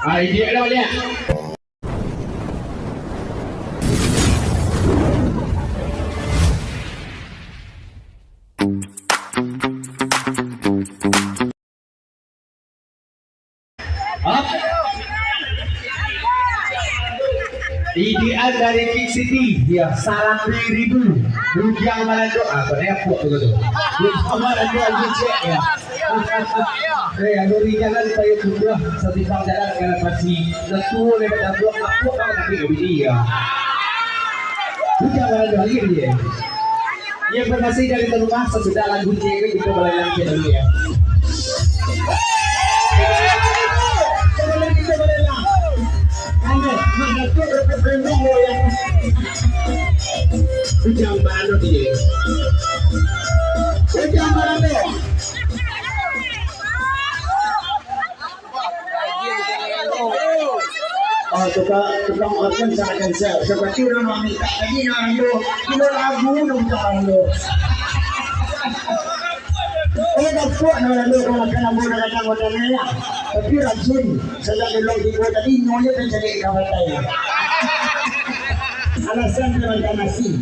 Idea đâu nha. Ideal dari King City ya 100.000 Bujang Manado repot begitu. Bujang Manado aja cek ya. Dari jalan saya sudah setiap jalan karena masih letu lewat blok aku kan tapi dia. Bujang Manado lagi dia. Yang bermasih dari rumah sesudah lagu cek itu boleh lagi dulu ya. Ujang Barano dia. Ujang Barano. Oh, tukang organ sa cancel. Seperti orang meminta lagi nando, kilo lagu nung nando. Oh, nagpo na nando kung nagkanamo na nagkanamo na niya. Tapi rajin, sa lalong di ko tadi nyonya dan jadi kawatai. Alasan naman ka nasi.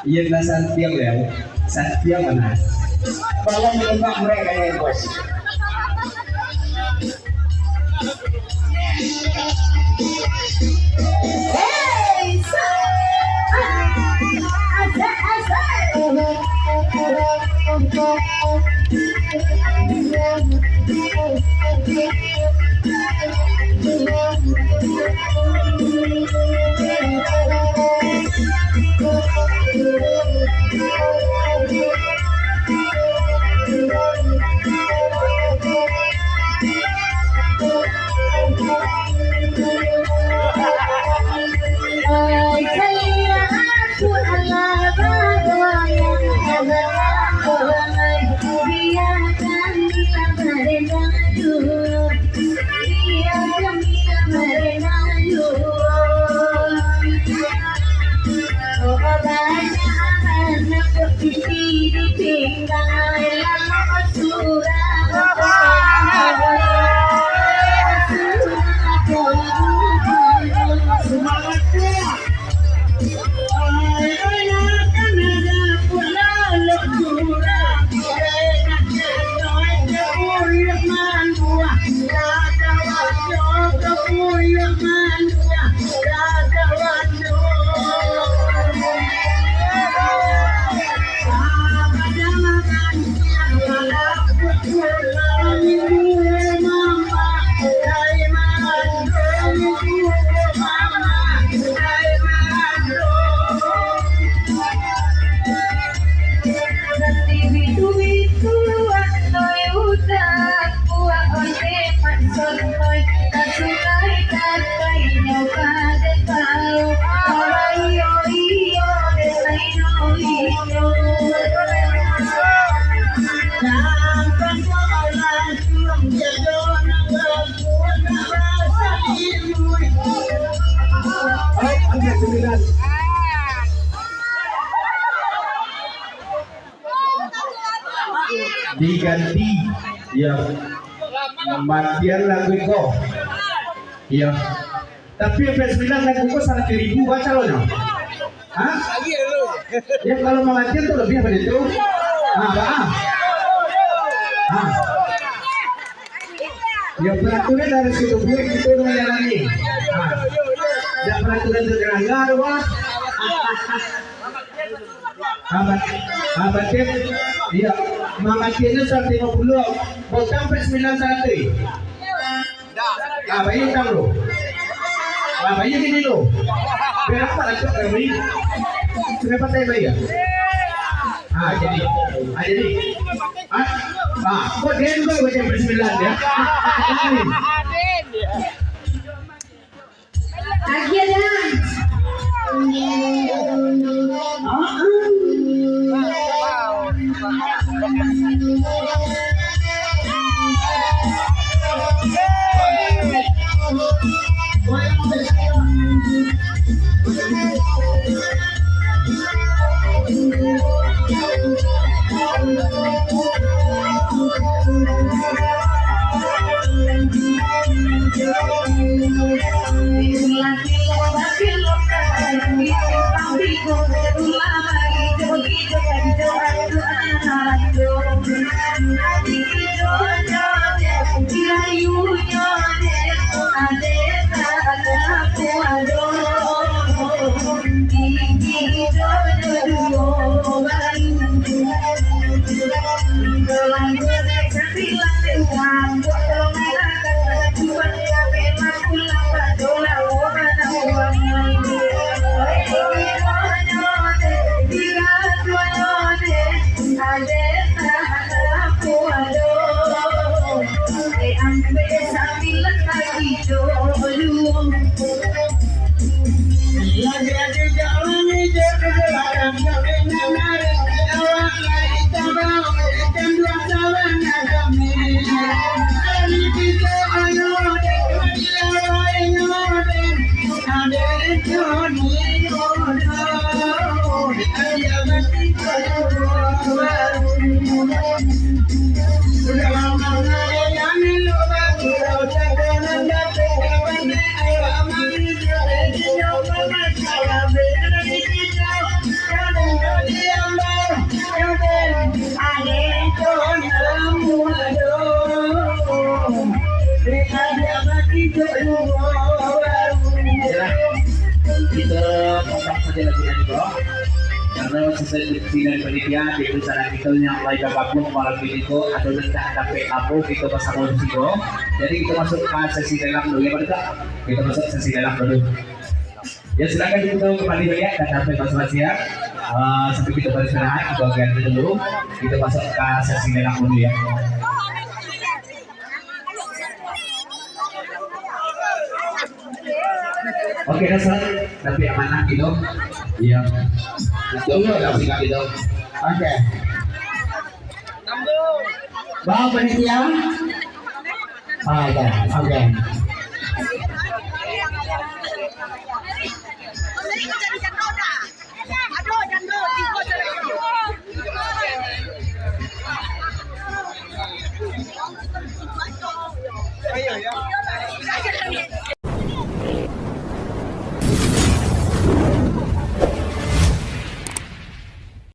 Iyan na santiang lew. Santiang mana? Balang nilambak mereka ya bos. Hey, Diganti ya matian lagu kok ya tapi PS9 lagu kok 100.000 baca lo ya hah ya kalau matian tuh lebih apa itu ya peraturan dari situ gue itu menjalani dan peraturan teranggar wah abad iya mamatiannya 150 botang PS9 100 bayi utang lo bayi gini lo berapa lagi bayi sudah patah bayi ya jadi kok dia juga botang PS9 ya akhirnya Kita potong saja lagunya nih bro, karena sesuai dengan panitia di rencana kita yang mulai bergabung malam ini kok atau tidak sampai apa kita pasang musik bro. Jadi kita masuk ke sesi dalam dulu ya Pak. Kita masuk sesi dalam dulu. Ya silakan kita kembali ya dan sampai masing-masing ya. Sampai kita beristirahat kita ganti dulu. Kita masuk ke sesi dalam dulu ya. Oke dasar, tapi amanah gitu. Iya. Itu udah sikap gitu. Oke. Bawa panitia. Oke, oke. Ayo ya.